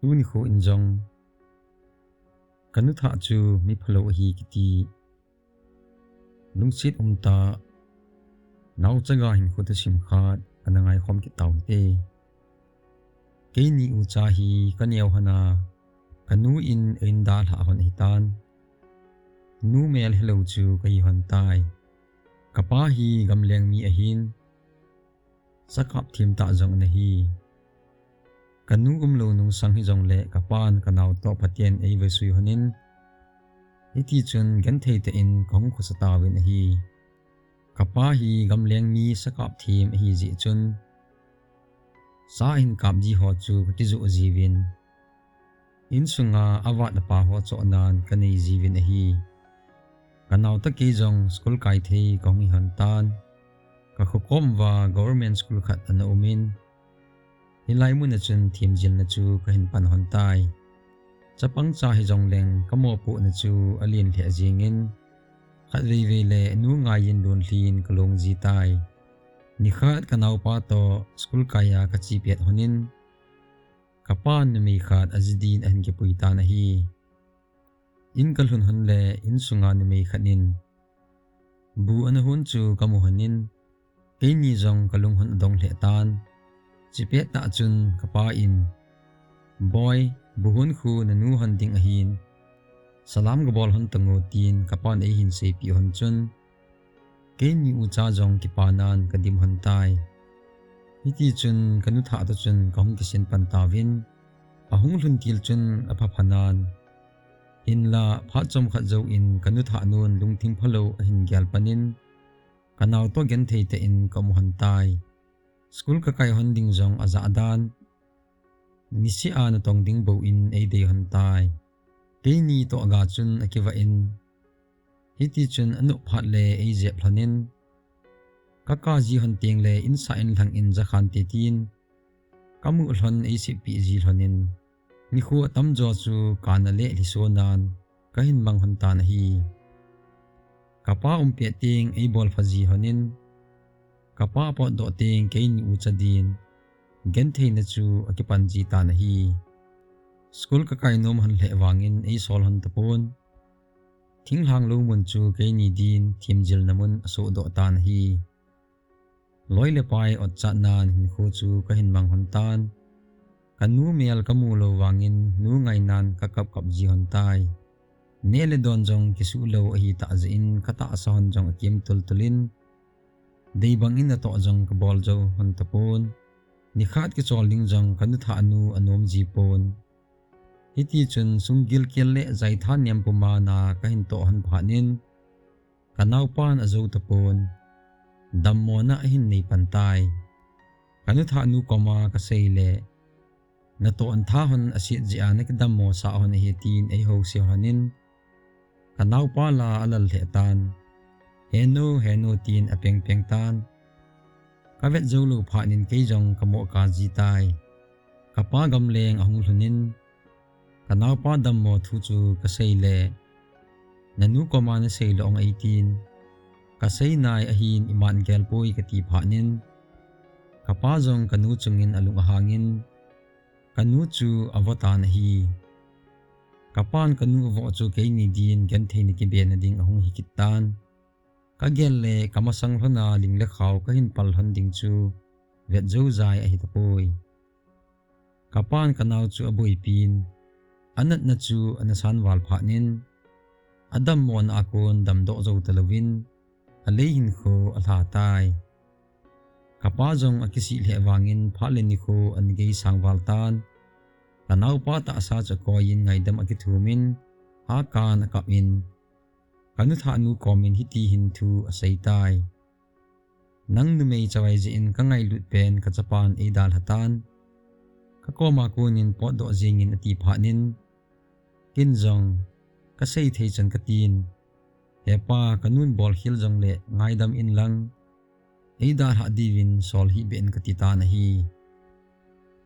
tu ni kho in jong kanu tha chu mi phalo hi kiti lungsit ta nau chaga hin khuta sim khat anangai khom ki taw te ke ni u cha hi kaniaw hana kanu in dal ha hon hitan nu mel hello chu kai hon tai kapa hi gamleng mi ahin sakap thim ta jong na hi kanu lo nung sang hi jong le kapan kanaw to patien ei ve sui honin iti chun gan thei te in kong khosata win hi kapa hi gamleng mi sakap thim hi ji chun sa in kap ji ho chu ki zu jiwin in sunga awat pa ho cho nan kanei jiwin hi kanaw ta ki jong school kai thei kong hi han tan ka khokom wa government school khat an umin hilai mun chun thim jil na chu ka hin pan hon tai chapang cha hi jong leng kamo pu na chu alin the jingin khat ve ve le nu nga yin don hlin kalong ji tai ni khat kanaw pa to school kaya ka chi pet honin kapan mi khat ajdin an ki pui ta na hi in kalhun han le in sunga ni mi khanin bu an hun chu kamu hanin ke ni jong kalung hun dong le tan chipet ta chun kapa in boy buhun khu na nu han ding ahin salam gobol hon tango tin kapan ei hin se pi hon chun ke ni u cha jong ki panan kadim hon tai iti chun kanu tha ta chun kong ki sin pan tawin ahung lun til chun apha phanan in la pha chom kha zo in kanu tha nun lungthing phalo ahin gyal panin kanaw to gen thei te in kom hon tai school ka kai hon ding jong aza dan nisi an tong ding bo in ei de hon tai ke ni to aga chun akiwa in hiti chun anu phat le ei je phlanin kaka ji hon ting le in sa in thang in za khan te tin kamu hlon ei si pi ji hlonin ni khu tam jo chu kan le li so nan ka hin mang hon ta na hi kapa pe ting ei bol phaji honin kapa po do ting ke ni u chadin gen thei na chu akipan ji ta na hi school ka kai nom han le wangin ei sol han tapon thing hang lo mun chu ke ni din thim jil namun aso do ta na hi loi le pai ot cha nan hin khu chu ka hin mang hon tan kanu mel kamu lo wangin nu ngai nan ka kap kap ji hon tai nele don jong kisu lo hi ta zin kata sa hon jong akim tul tulin dei bangin na to jong ka bol jo hon tapon ni khat ki chol ding jong kanu tha anu anom ji pon hiti chun sungil kel le zai tha niam puma na ka hin to han phanin kanaw pan azo tapon dammo na hin nei pantai kanu tha anu koma ka seile na to an tha hon asit ji anak dammo sa hon hi tin ei ho si hanin kanaw pa la alal he tan heno tin apeng peng tan kavet zolo phanin ke jong kamo ka ji tai kapa gamleng ahung hlunin kanaw pa dammo thu chu ka seile nanu koma na seile ong 18 ka sei nai ahin iman gel poi ka ti phanin kapa jong kanu chungin alung hangin kanu chu avata na hi kapan kanu vo chu ke ni din gen thei ni ki be na ding ahung hikitan ka gel le kamasang hona ling le khaw ka hin pal han ding chu vet zo zai a hitapoi kapan kanaw chu aboi pin anat na chu anasan wal phanin adam mon akon dam do zo talawin alehin kho alha tai kapa jong akisi le wangin phale ni kho an gei sangwal tan kanaw pa ta sa cha koin ngai dam akithumin ha kan akap in kanu tha nu komin hiti hin thu asai tai nang nu mei chawai ji in ka ngai lut pen ka chapan e dal hatan ka koma kunin pot do jingin ati phanin kin jong ka sei thei chan ka tin hepa kanun bol hil jong le ngai dam in lang e dal ha divin sol hi ben ka ti ta na hi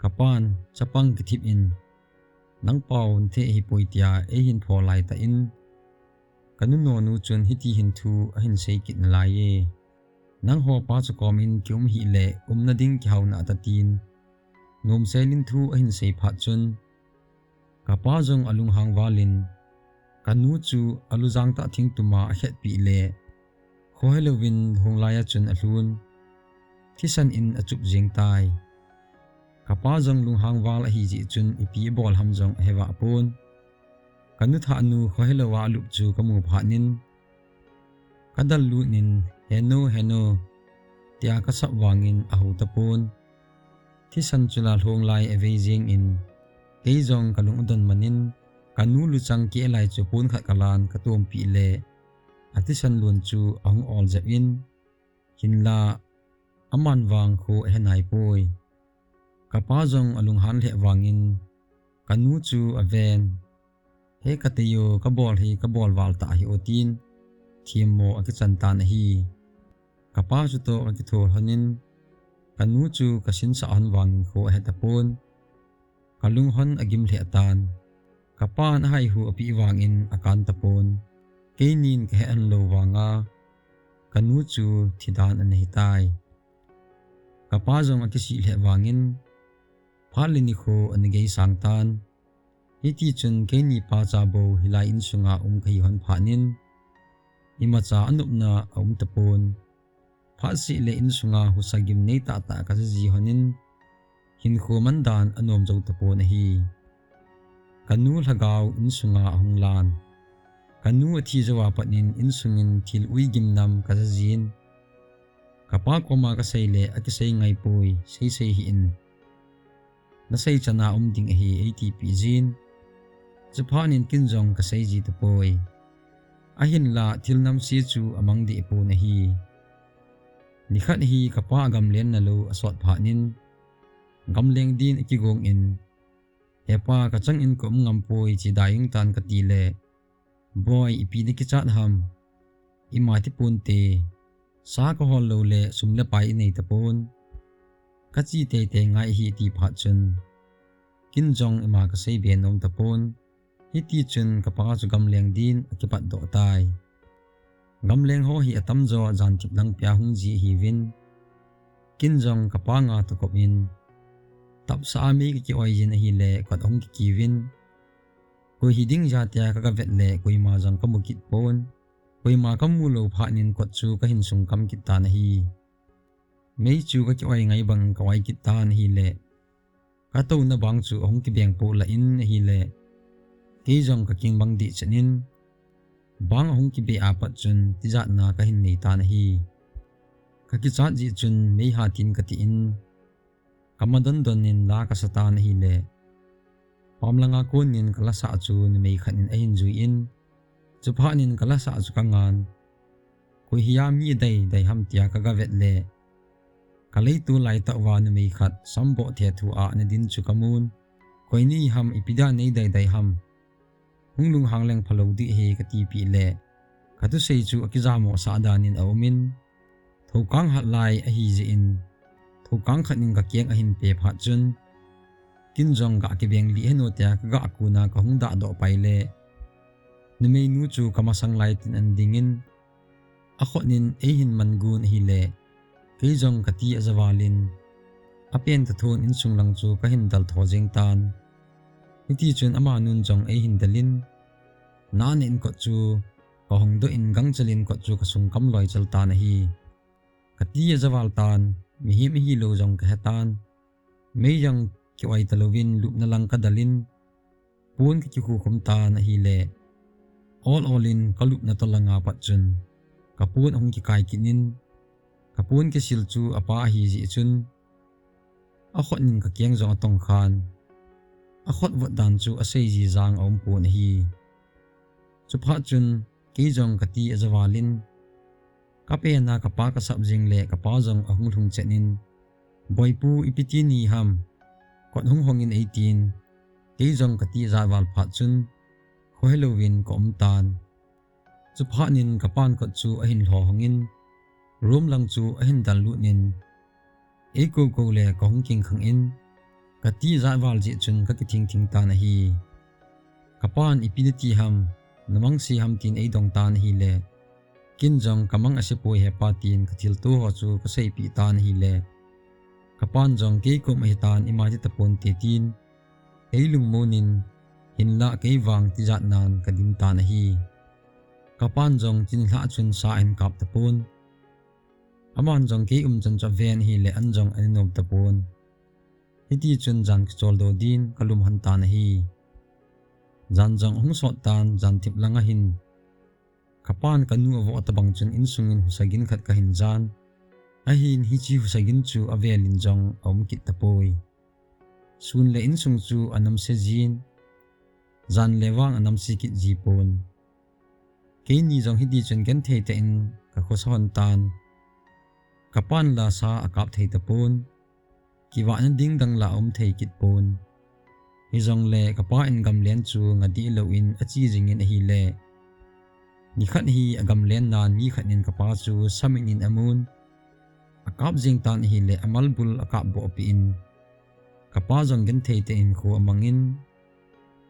kapan chapang ki thip in nang paun the hi poitia e hin pholai ta in kanu no nu chun hiti hin thu a hin sei kit na lai e nang ho pa chu komin kyum hi le na ding ki hauna ta tin ngom selin thu a hin sei pha chun kapa jong alung hang walin kanu chu aluzang ta thing tuma a het pi le khohelowin honglaya chun alun thisan in achup jing tai kapa jong lung hang wal a hi ji chun ipi bol ham jong hewa pon kanu tha nu khohelowa lup chu kamu phanin kadal lu nin heno tia kasap wangin ahu tapon thisan chula honglai avejing in keizong kalung udon manin kanu luchang ki elai chu pun khat kalan katom pi le atisan lun chu ahung ol jawin hinla aman wang kho henai poi kapa jong alung han le wangin kanu chu aven he kateyo kabol wal ta hi otin thimo akichan tan hi kapa chu to akithol hanin kanu chu kasin sa an wangin kho hetapon kalung hon agim le tan kapan hai hu api wangin akan tapon keinin ke an lo wanga kanu chu thidan an hitai kapa jong akisi le wangin phalini kho anigei sangtan iti chun keni pa cha bo hilai in sunga kai hon phanin imacha anupna tapon phasi le in sunga husagim nei ta ka ji honin hin kho mandan anom zo tapon hi kanu lagaw in sunga honglan kanu athi jawa panin in sungin thil uigim nam kazajin kapa koma ka seile akisei ngai poi sei hi in nasei chana ding hi atp jin chupanin kinjong ka sei ji tapoi ahin la thilnam si chu amang di po na hi nikhat hi kapa gamlen na lo aswat phanin gamleng din ikigong in hepa kachang in kom ngampoi chi daing tan katile boy ipini ki chat ham imati punte sa ko hol lo le sumle pai nei tapon kachi te ngai hi ti phat chun kinjong ima ka sei be nom tapon hiti chun kapa chu gamleng din akipat do tai gamleng ho hi atam zo jan tip lang pya hung ji hi win kinjong kapa nga to kopin tap sa ami ki oijin hi le kot ong ki win ko hiding jatia ka vet le koi ma jang ka mukit pon koi ma kam mulo phanin kot chu ka hin sung kam kit ta na hi mei chu ka ki oi ngai bang ka wai kit ta na hi le ka to na bang chu ong ki beng po la in hi le ke jong ka king bang di chanin bang ong ki be apat chun ti jat na ka hin nei ta na hi ka ki chat ji chun mei ha tin ka ti in kamadon donin la ka satan hi le pamlanga kunin kalasa chu ni mei khanin ahin juin chuphanin kalasa chu kangan ko hiya mi dai ham tia ka gavet le kalei tu lai ta wa ni mei khat sambo the thu a ne din chu kamun koini ham ipida nei dai ham hunglung hangleng phalo di he ka ti pi le ka tu sei chu akizamo sa danin awmin thokang hat lai a hi ji in thokang khanin ka keng ahin pe pha chun kinjong ga ki beng li heno tia ka ga akuna ka hungda do paile nimei nu chu kamasang lai tin an dingin akhonin ehin mangun hi le keijong kati azawalin apen ta thon in sunglang chu ka hin dal thojeng tan iti chun ama nun jong ehin dalin nan in ko chu ka hongdo in gangchalin ko chu ka sung kam loi chal ta na hi kati azawal tan mi lo jong ka hetan mei yang ki wai talovin lup na lang kadalin pun ki hu khum ta na hi le all in kalup na to langa pat chun kapun ong ki kai kinin kapun ki sil chu apa hi ji chun akhot nin ka kyang jong tong khan akhot wat dan chu asei ji jang om pu na hi chu pha chun ki jong kati azawalin kape na kapa ka sabjing le kapa jong ahung thung chenin boipu ipiti ni ham kot hung hongin 18 ke jong kati zawal pha chun khohelowin ko tan chu phanin kapan ko chu ahin hlo hongin room lang chu ahin dal lu nin e ko le ko hung king khang in kati zawal ji chun ka ki thing ta na hi kapan ipiniti ham namang si ham tin e dong ta na hi le kinjong kamang asipoi he patin kathil tu ho chu ka sei pi ta na hi le kapan jong ke ko mai tan imati tapon te tin eilung monin hinla kei wang ti zat nan kadim ta na hi kapan jong chin hla chun sa en kap tapun aman jong ke chan cha ven hi le an jong an nom tapun hiti chun jan chol do din kalum han ta na hi jan jong hung so tan jan tip langa hin kapan kanu avo atabang chun insungin husagin khat ka hin jan ahin hi chi husagin chu avelin jong om kit tapoi sun le insung chu anam se jin jan lewang anam si kit jipon ke ni jong hiti chun gen thei te in ka khoson tan kapan la sa akap thei tapon kiwa na ding dang la om thei kit pon hi jong le kapa in gam len chu ngadi lo in achi jingin hi le ni khat hi agam len nan ni khat nin kapa chu samin in amun akap jing tan hi le amal bul akap bo pi in kapa jong gen thei te in khu amangin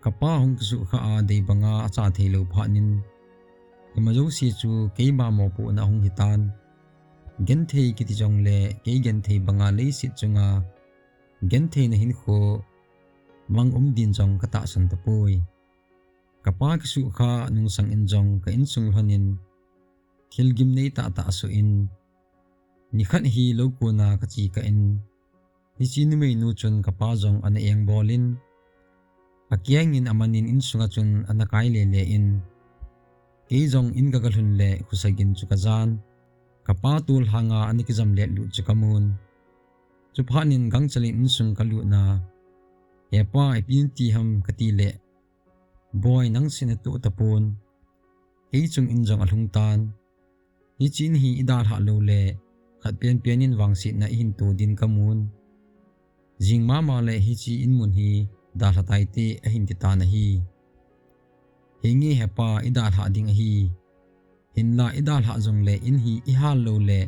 kapa hong su kha a dei banga acha thei lo pha nin imajo si chu keima mo pu na hong hitan gen thei kiti jong le ke gen thei banga le sit chunga gen thei na hin kho mang din jong kata san tapoi kapa ki su kha nung sang in jong ka in sung hanin thilgim nei ta ta su in ni khat hi lo ko na ka chi ka in hi chi nu mei nu chun kapa jong ana eng bolin akyang in amanin in sunga chun ana kai le le in ke jong in ga galhun le khusagin chu ka jan kapa tul hanga ani ki jam le lu chu kamun chu phanin gang chalin in sung ka lu na epa ipin ti ham kati le boy nang sin tu tapon ke chung in jong alhung tan hi chin hi idal ha lo le khat pian pianin wangsi na hin tu din kamun jing ma le hi chi in mun hi da hla te a hin ti ta na hi hingi hepa idal ha ding hi hinla idal ha jong le in hi i hal lo le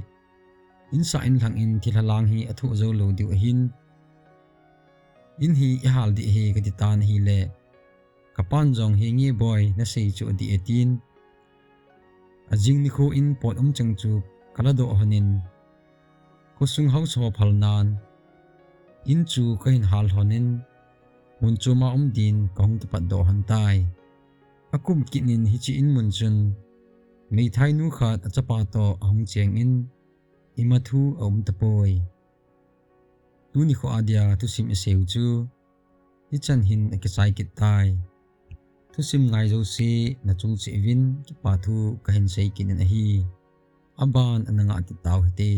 in sa in thang in thilalang hi athu zo lo diu hin in hi i hal di hi ka ti tan hi le kapan jong hingi boy na sei chu di 18 ajing ni kho in pot chang chu kala do hanin kusung hau so phal nan in chu ka hin hal honin mun chu ma din kong te pat do han tai akum kinin hi chi in mun chun mei thai nu khat achapa to ahung cheng in imathu tapoi tu ni kho adia tu sim eseu chu hi chan hin ke sai kit tai tu sim ngai zo si na chung chi win ki pa thu ka hin sei kin na hi aban ananga ki taw hete